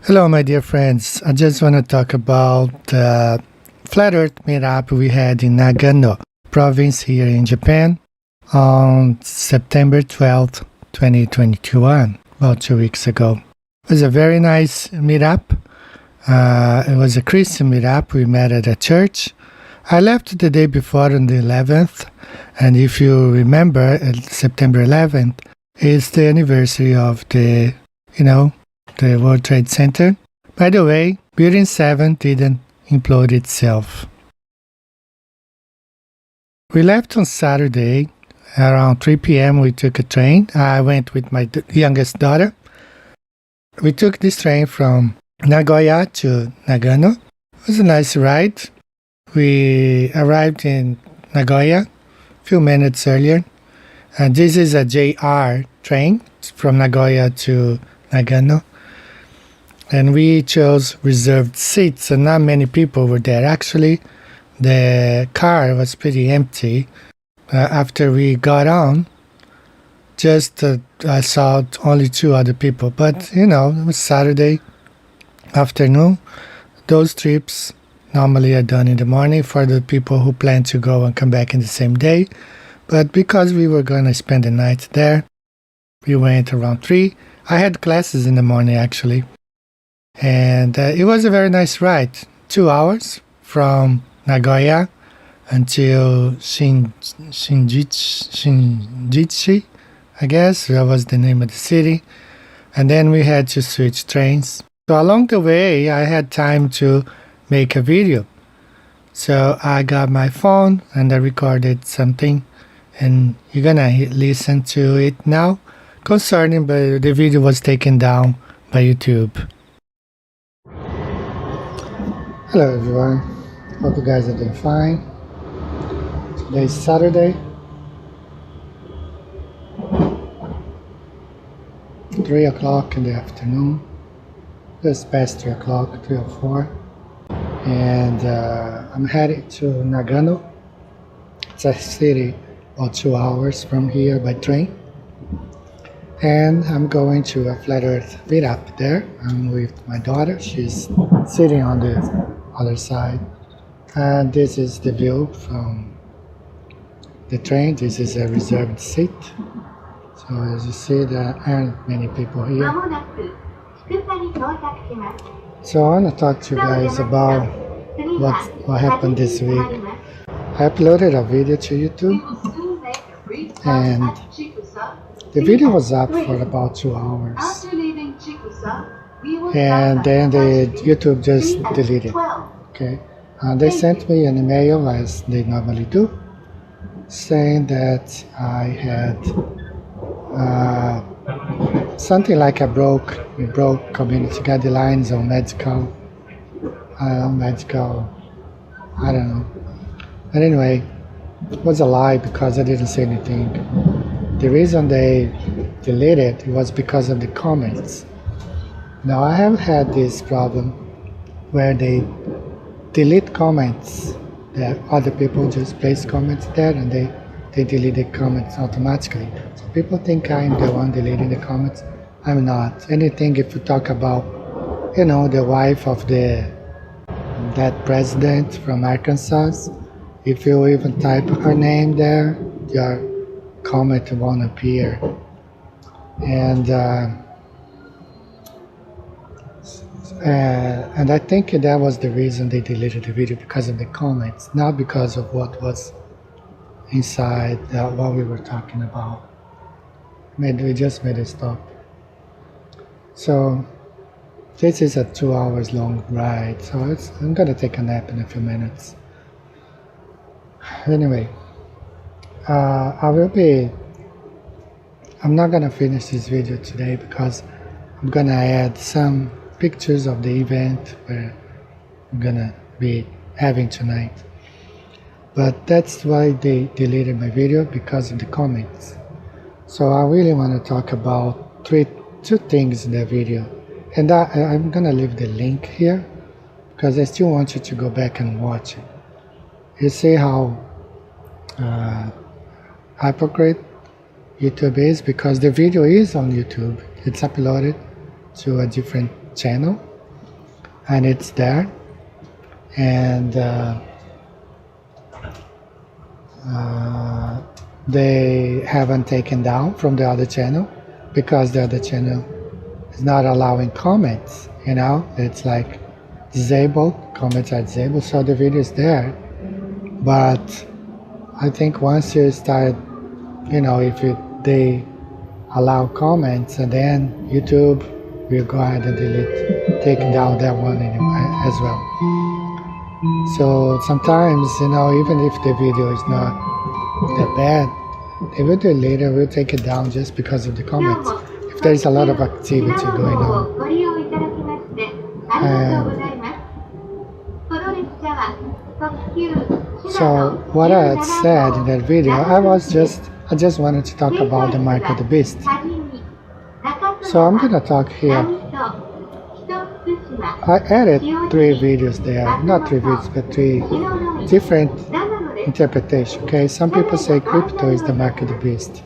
Hello, my dear friends. I just want to talk about the Flat Earth Meetup we had in Nagano province here in Japan on September 12th, 2021, about 2 weeks ago. It was a very nice meetup. It was a Christian meetup. We met at a church. I left the day before on the 11th, and if you remember, September 11th is the anniversary of the World Trade Center. By the way, Building 7 didn't implode itself. We left on Saturday. Around 3 p.m. we took a train. I went with my youngest daughter. We took this train from Nagoya to Nagano. It was a nice ride. We arrived in Nagoya a few minutes earlier. And this is a JR train from Nagoya to Nagano. And we chose reserved seats, and not many people were there. Actually, the car was pretty empty. After we got on, I saw only 2 other people. But, it was Saturday afternoon. Those trips normally are done in the morning for the people who plan to go and come back in the same day. But because we were going to spend the night there, we went around 3. I had classes in the morning, actually. And it was a very nice ride. 2 hours from Nagoya until Shinjichi, I guess. That was the name of the city. And then we had to switch trains. So along the way, I had time to make a video. So I got my phone and I recorded something. And you're going to listen to it now. But the video was taken down by YouTube. Hello everyone, hope you guys are doing fine. Today is Saturday, 3 o'clock in the afternoon, just past 3 o'clock, 3 or 4, and I'm headed to Nagano. It's a city about 2 hours from here by train, and I'm going to a Flat Earth meetup there. I'm with my daughter, she's sitting on the other side, and this is the view from the train. This is a reserved seat, so as you see there aren't many people here. So I want to talk to you guys about what happened this week. I uploaded a video to YouTube, and the video was up for about 2 hours, and then the YouTube just deleted. Okay, they sent me an email, as they normally do, saying that I had something like a broke community guidelines on medical, I don't know. But anyway, it was a lie because I didn't say anything. The reason they deleted it was because of the comments. Now, I have had this problem where they delete comments that other people just place comments there, and they delete the comments automatically. So people think I'm the one deleting the comments. I'm not. Anything, if you talk about, the wife of that president from Arkansas, if you even type her name there, your comment won't appear. And I think that was the reason they deleted the video, because of the comments, not because of what was inside what we were talking about. We just made it stop. So this is a 2 hours long ride, so I'm gonna take a nap in a few minutes. Anyway, I'm not gonna finish this video today because I'm gonna add some pictures of the event where I'm gonna be having tonight. But that's why they deleted my video, because of the comments. So I really want to talk about two things in the video, and I'm gonna leave the link here because I still want you to go back and watch it. You see how hypocrite YouTube is, because the video is on YouTube. It's uploaded to a different channel, and it's there, and they haven't taken down from the other channel because the other channel is not allowing comments. It's like disabled, comments are disabled, so the video is there. But I think once you start, if they allow comments, and then YouTube will go ahead and take down that one as well. So sometimes, even if the video is not that bad, they will delete it, will take it down just because of the comments. If there is a lot of activity going on. So what I had said in that video, I just wanted to talk about the mark of the beast. So I'm gonna talk here. I added 3 videos there, not 3 videos, but 3 different interpretations. Okay, some people say crypto is the mark of the beast,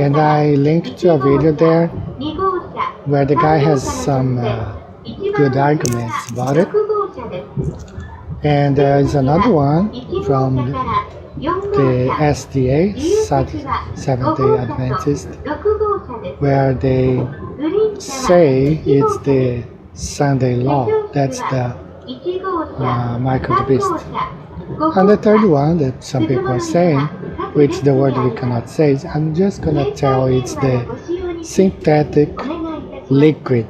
and I linked to a video there where the guy has some good arguments about it. And there is another one from the SDA, Seventh-day Adventist, where they say it's the Sunday law. That's the mark of the beast. And the third one that some people are saying, which the word we cannot say, I'm just gonna tell it's the synthetic liquid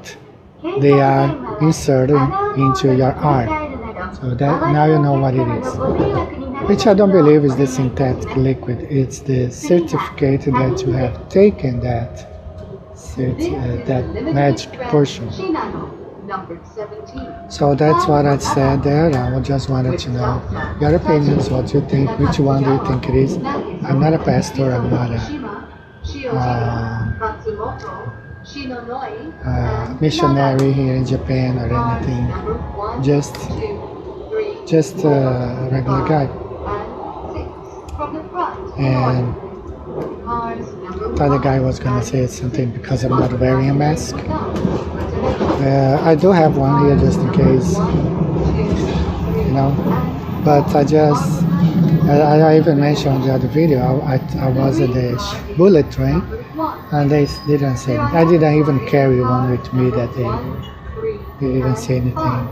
they are inserting into your art. So that now you know what it is. Which I don't believe is the synthetic liquid. It's the certificate that you have taken that magic potion. So that's what I said there. I just wanted to know your opinions, what you think, which one do you think it is. I'm not a pastor, I'm not a missionary here in Japan or anything. Just a regular guy. And the other guy was gonna say something because I'm not wearing a mask. I do have one here just in case, but I even mentioned in the other video, I was at the bullet train and they didn't say anything. I didn't even carry one with me that day. They didn't say anything.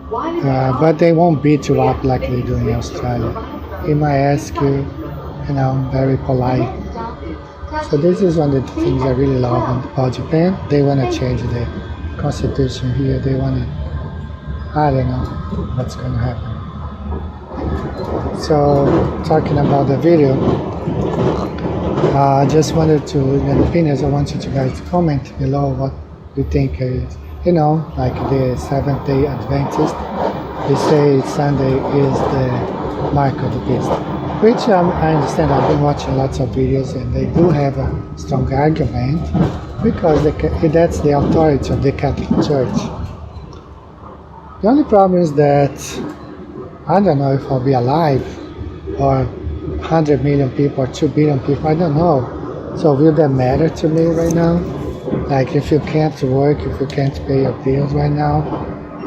But they won't beat you up like they do in Australia. They might ask you, very polite. So this is one of the things I really love about Japan. They want to change the constitution here. They want to, I don't know what's going to happen. So talking about the video, I just wanted to, in your opinions, I want you guys to comment below what you think is, like the Seventh-day Adventist. They say Sunday is the mark of the beast. Which I understand. I've been watching lots of videos and they do have a strong argument because that's the authority of the Catholic Church. The only problem is that I don't know if I'll be alive or 100 million people or 2 billion people, I don't know. So will that matter to me right now? Like if you can't work, if you can't pay your bills right now,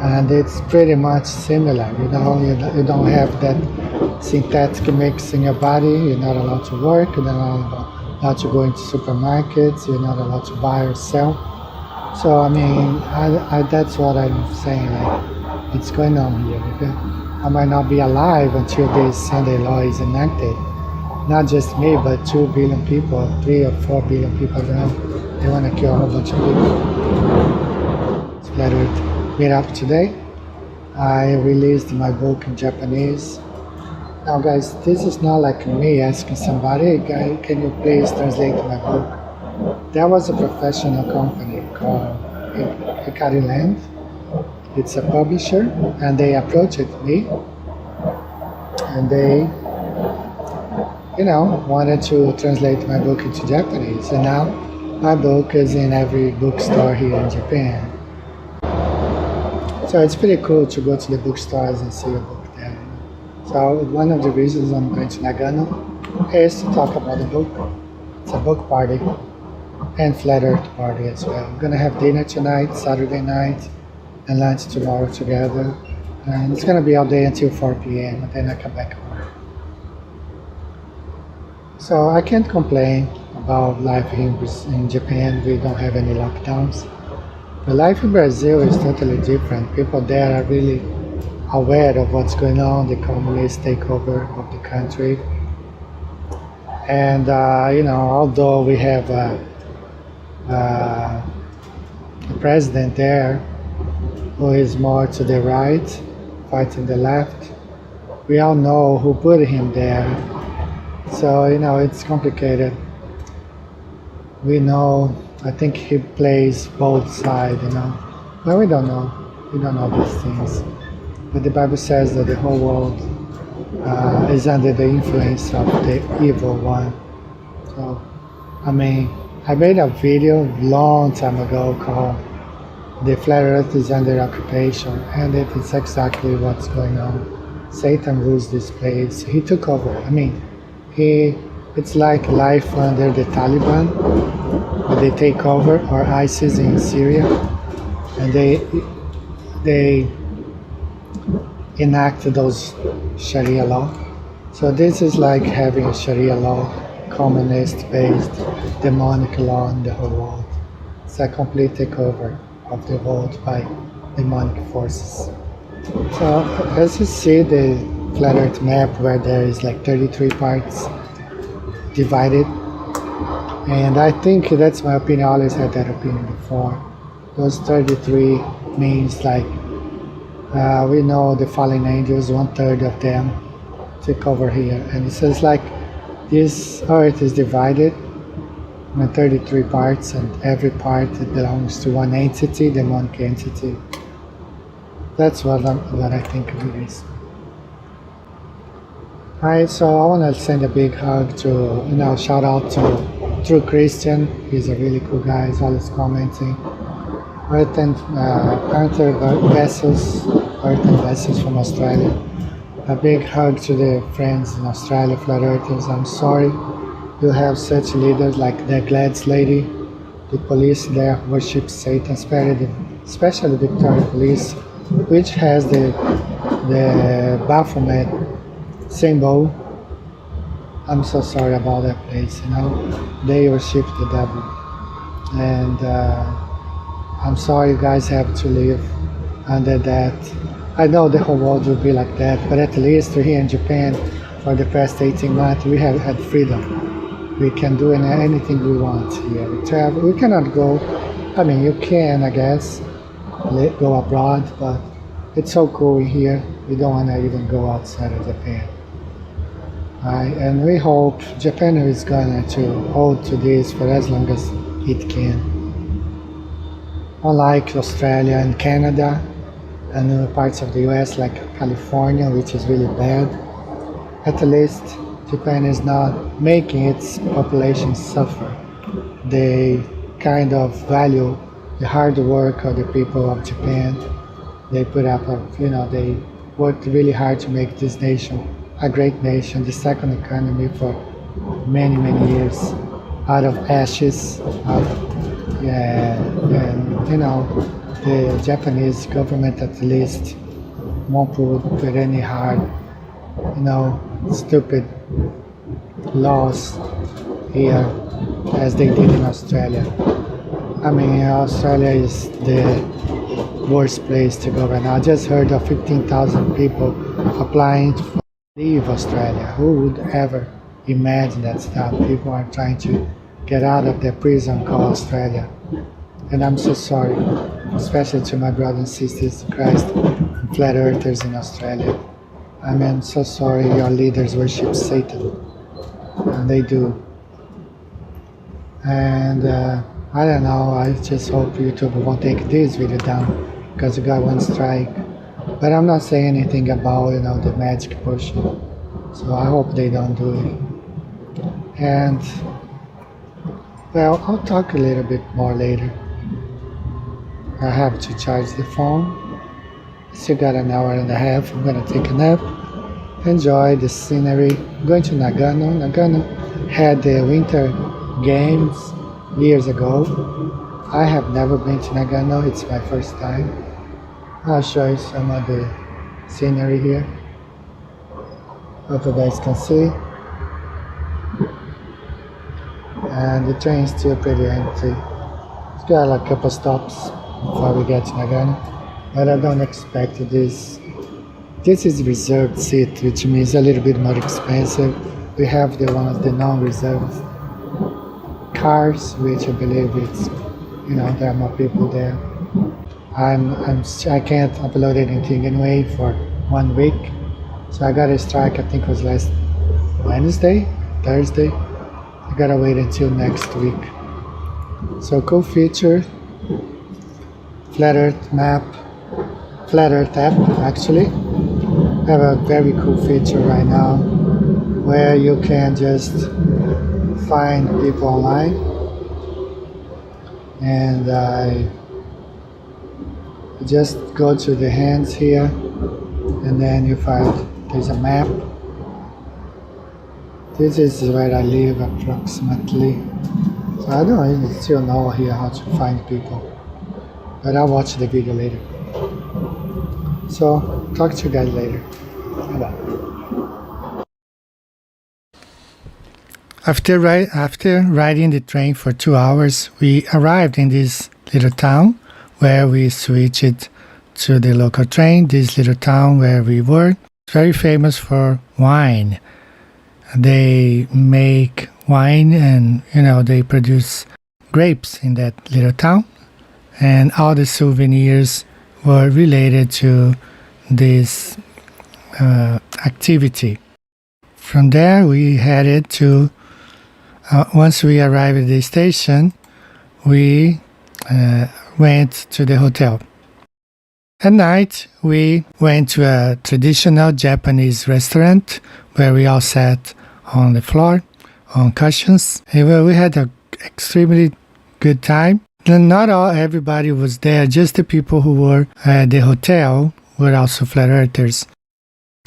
and it's pretty much similar, you don't have that synthetic mix in your body, you're not allowed to work, you're not allowed to go into supermarkets, you're not allowed to buy or sell. So I mean, that's what I'm saying, like, it's going on here. I might not be alive until this Sunday law is enacted. Not just me, but 2 billion people, 3 or 4 billion people around. They want to kill a whole bunch of people. It's better to meet up today. I released my book in Japanese. Now guys, this is not like me asking somebody, hey, can you please translate my book? There was a professional company called Hikari Land. It's a publisher, and they approached me, and they, wanted to translate my book into Japanese, and now my book is in every bookstore here in Japan. So it's pretty cool to go to the bookstores and see a book there. So one of the reasons I'm going to Nagano is to talk about the book. It's a book party and flat earth party as well. I'm gonna have dinner tonight, Saturday night, and lunch tomorrow together. And it's gonna be all day until 4 p.m. and then I come back home. So I can't complain about life in Japan. We don't have any lockdowns. The life in Brazil is totally different. People there are really aware of what's going on, the communist takeover of the country. And although we have a president there who is more to the right, fighting the left, we all know who put him there. So it's complicated. We know. I think he plays both sides. But we don't know. We don't know these things. But the Bible says that the whole world is under the influence of the evil one. So, I made a video long time ago called "The Flat Earth is Under Occupation," and it is exactly what's going on. Satan rules this place. He took over. It's like life under the Taliban. They take over, or ISIS in Syria, and they enact those Sharia law. So this is like having a Sharia law, communist-based, demonic law in the whole world. It's a complete takeover of the world by demonic forces. So as you see the flat Earth map, where there is like 33 parts divided. And I think that's my opinion. I always had that opinion before. Those 33 means like we know the fallen angels, 1/3 of them took over here. And it says like this earth is divided in 33 parts, and every part belongs to one entity, demonic entity. That's what I think it is. Alright, so I want to send a big hug to, shout out to True Christian. He's a really cool guy. He's always commenting. Earthen Vessels from Australia. A big hug to the friends in Australia, Flat Earthers. I'm sorry you have such leaders like the Gladys lady. The police there worship Satan, especially the Victoria Police, which has the Baphomet symbol. I'm so sorry about that place. They worship the devil, and I'm sorry you guys have to live under that. I know the whole world will be like that, but at least here in Japan, for the past 18 months, we have had freedom. We can do anything we want here. We travel. We cannot go. You can, I guess, go abroad, but it's so cool here. We don't want to even go outside of Japan. And we hope Japan is going to hold to this for as long as it can. Unlike Australia and Canada and parts of the US like California, which is really bad, at least Japan is not making its population suffer. They kind of value the hard work of the people of Japan. They put up, they worked really hard to make this nation a great nation, the second economy for many, many years, out of ashes. The Japanese government at least won't put any hard, stupid laws here as they did in Australia. Australia is the worst place to go right now. I just heard of 15,000 people applying to leave Australia. Who would ever imagine that stuff? People are trying to get out of their prison called Australia. And I'm so sorry, especially to my brothers and sisters in Christ and flat earthers in Australia. I'm so sorry your leaders worship Satan. And they do. And I don't know, I just hope YouTube won't take this video down because we got one strike. But I'm not saying anything about, the magic potion. So I hope they don't do it. And, well, I'll talk a little bit more later. I have to charge the phone. Still got an hour and a half. I'm gonna take a nap. Enjoy the scenery. I'm going to Nagano. Nagano had the winter games years ago. I have never been to Nagano. It's my first time. I'll show you some of the scenery here. Hope you guys can see. And the train's still pretty empty. It's got like a couple stops before we get to Nagano. But I don't expect this. This is reserved seat, which means a little bit more expensive. We have the ones, the non-reserved cars, which I believe it's, there are more people there. I can't upload anything anyway for 1 week. So I got a strike, I think it was last Wednesday, Thursday. I gotta wait until next week. So cool feature, Flat Earth map, Flat Earth app actually. We have a very cool feature right now where you can just find people online, and I just go to the hands here, and then you find there's a map. This is where I live approximately. So I don't even still know here how to find people, but I'll watch the video later. So talk to you guys later. Bye. After riding the train for 2 hours, we arrived in this little town where we switched to the local train. This little town where we were, very famous for wine. They make wine and, they produce grapes in that little town. And all the souvenirs were related to this activity. From there, we headed to, once we arrived at the station, we went to the hotel. At night, we went to a traditional Japanese restaurant where we all sat on the floor, on cushions. And we had an extremely good time. And not everybody was there, just the people who were at the hotel were also flat earthers.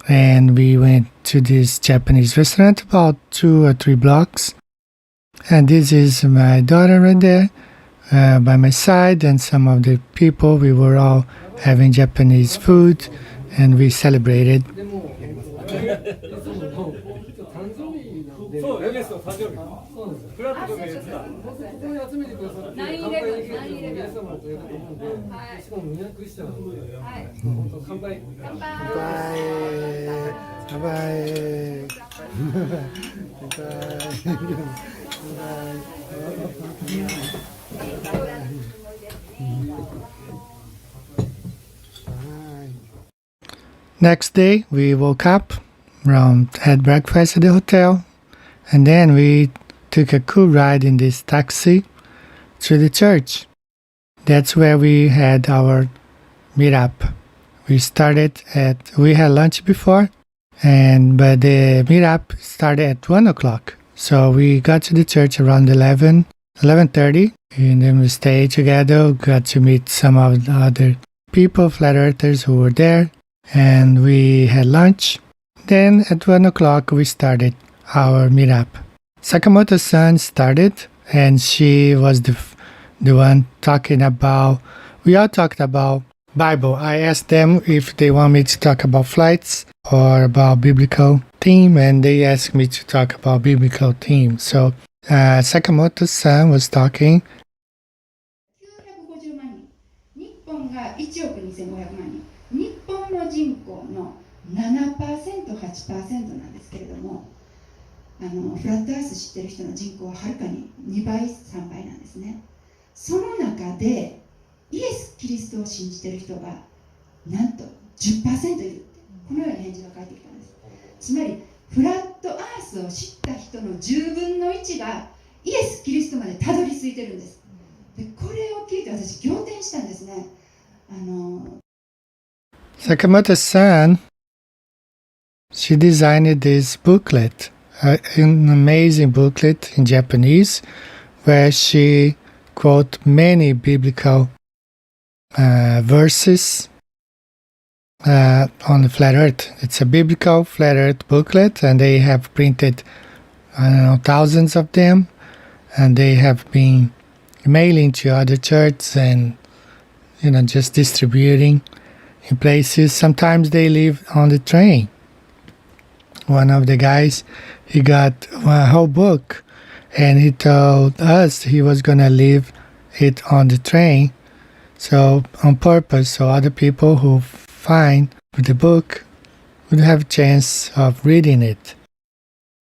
And we went to this Japanese restaurant about 2 or 3 blocks. And this is my daughter right there by my side, and some of the people. We were all having Japanese food, and we celebrated. Next day, we woke up, had breakfast at the hotel, and then we took a cool ride in this taxi to the church. That's where we had our meetup. We had lunch before, but the meetup started at 1 o'clock. So we got to the church around 11:30, and then we stayed together, got to meet some of the other people, flat earthers who were there, and we had lunch. Then at 1 o'clock, we started our meetup. Sakamoto-san started, and she was the one talking about, we all talked about Bible. I asked them if they want me to talk about flights or about biblical theme, and they asked me to talk about biblical theme. So Sakamoto-san was talking. 950万人、日本が1億2500万人、日本の人口の 7%、8% なんですけれども、フラットアース知ってる人の人口ははるかに2倍、3倍なんですね。その中でイエス・キリストを信じている人がなんと 10% いるって、このように返事が返ってきたんです。つまりフラットアースを知った人の10分の1がイエス・キリストまでたどり着いてるんです。でこれを聞いて私仰天したんですね。Sakamoto-san, she designed this booklet, an amazing booklet in Japanese, where she quote many biblical verses on the flat earth. It's a biblical flat earth booklet, and they have printed, thousands of them, and they have been mailing to other churches and, just distributing. in places. Sometimes they live on the train. One of the guys, he got a whole book, and he told us he was going to leave it on the train, so on purpose, so other people who find the book would have a chance of reading it.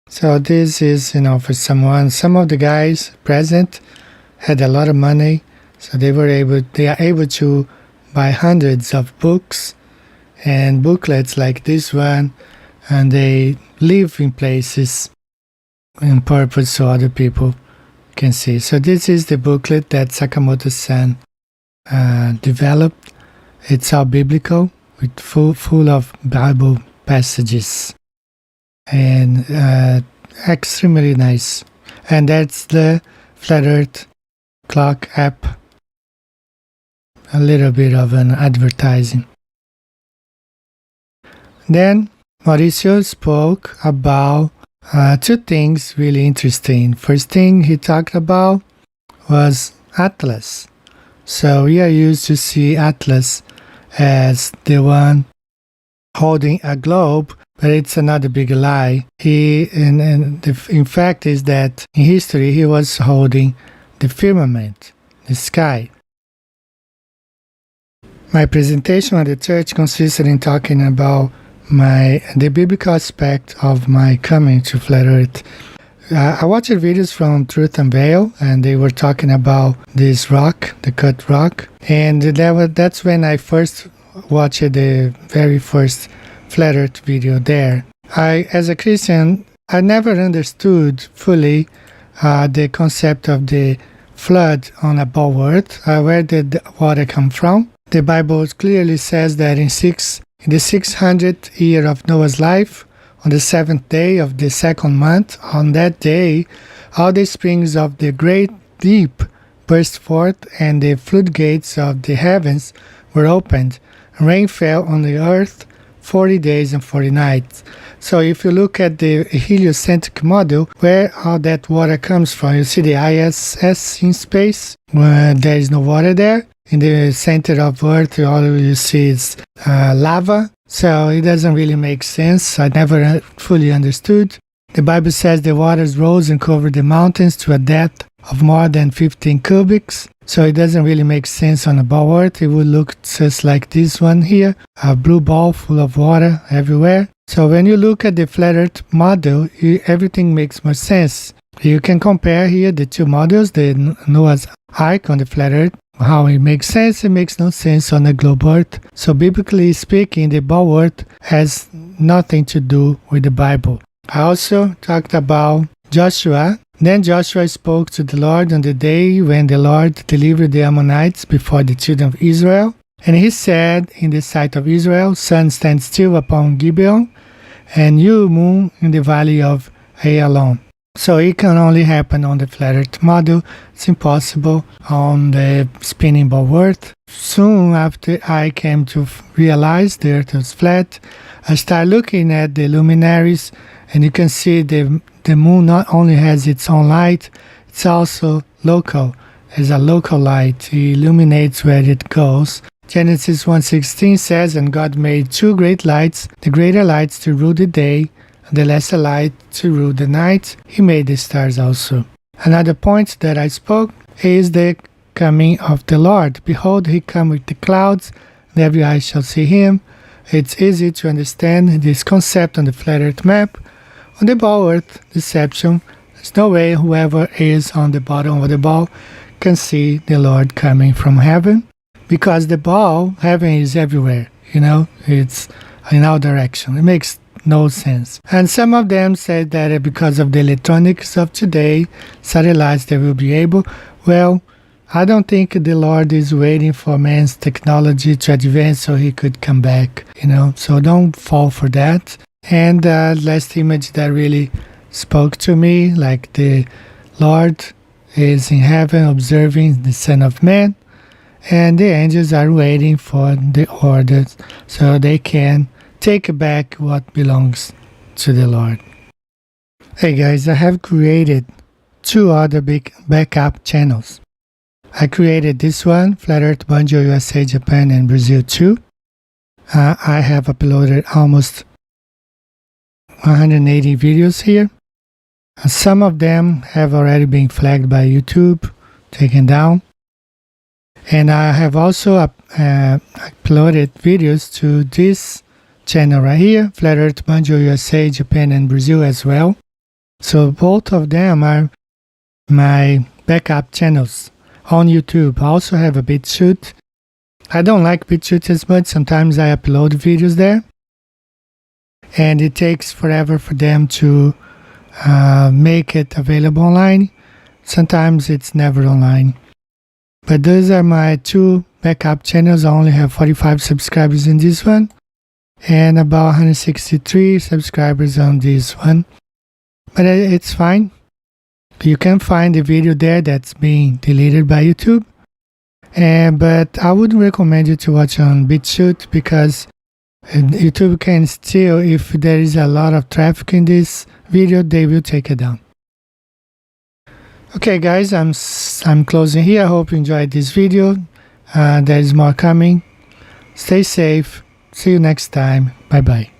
So this is, for someone. Some of the guys present had a lot of money, so they are able to buy hundreds of books and booklets like this one, and they live in places on purpose so other people can see. So this is the booklet that Sakamoto-san developed. It's all biblical, with full of Bible passages, and extremely nice. And that's the Flat Earth Clock app. A little bit of an advertising. Then Mauricio spoke about two things really interesting. First thing he talked about was Atlas. So we are used to see Atlas as the one holding a globe, but it's another big lie. In fact is that in history he was holding the firmament, the sky. My presentation at the church consisted in talking about the biblical aspect of my coming to Flat Earth. I watched videos from Truth and Veil, and they were talking about this rock, the cut rock, and that's when I first watched the very first Flat Earth video there. As a Christian, I never understood fully the concept of the flood on a ball earth. Where did the water come from? The Bible clearly says that in the 600th year of Noah's life, on the 7th day of the second month, on that day, all the springs of the great deep burst forth, and the floodgates of the heavens were opened. Rain fell on the earth 40 days and 40 nights. So if you look at the heliocentric model, where all that water comes from, you see the ISS in space, where there is no water there. In the center of Earth, all you see is lava. So it doesn't really make sense. I never fully understood. The Bible says the waters rose and covered the mountains to a depth of more than 15 cubics. So it doesn't really make sense on a ball earth. It would look just like this one here, a blue ball full of water everywhere. So when you look at the flat earth model, everything makes more sense. You can compare here the two models, the Noah's Ark on the flat earth, how it makes sense, it makes no sense on the globe earth. So biblically speaking, the ball earth has nothing to do with the Bible. I also talked about Joshua. Then Joshua spoke to the Lord on the day when the Lord delivered the Ammonites before the children of Israel. And he said in the sight of Israel, sun stand still upon Gibeon, and you, moon, in the valley of Ayalon. So it can only happen on the flat earth model. It's impossible on the spinning ball earth. Soon after I came to realize the earth was flat, I started looking at the luminaries, and you can see the moon not only has its own light, it's also local. It's a local light. It illuminates where it goes. Genesis 1:16 says, and God made two great lights, the greater lights to rule the day, and the lesser light to rule the night. He made the stars also. Another point that I spoke is the coming of the Lord. Behold, he come with the clouds, and every eye shall see him. It's easy to understand this concept on the flat earth map. On the ball earth deception, there's no way whoever is on the bottom of the ball can see the Lord coming from heaven, because the ball, heaven is everywhere, it's in all directions. It makes no sense. And some of them said that because of the electronics of today, satellites, they will be able. Well, I don't think the Lord is waiting for man's technology to advance so he could come back, so don't fall for that. And the last image that really spoke to me, like the Lord is in heaven observing the Son of Man, and the angels are waiting for the orders so they can take back what belongs to the Lord. Hey guys, I have created two other big backup channels. I created this one, Flat Earth Banjo USA, Japan, and Brazil 2. I have uploaded almost 180 videos here. Some of them have already been flagged by YouTube, taken down. And I have also uploaded videos to this channel right here, Flat Earth Banjo USA, Japan, and Brazil as well. So both of them are my backup channels on YouTube. I also have a BitChute. I don't like BitChute as much. Sometimes I upload videos there, and it takes forever for them to make it available online. Sometimes it's never online. But those are my two backup channels. I only have 45 subscribers in this one and about 163 subscribers on this one. But it's fine. You can find the video there that's being deleted by YouTube. But I wouldn't recommend you to watch on BitChute because YouTube can still, if there is a lot of traffic in this video, they will take it down. Okay guys, I'm closing here. I hope you enjoyed this video. There is more coming. Stay safe. See you next time. Bye bye.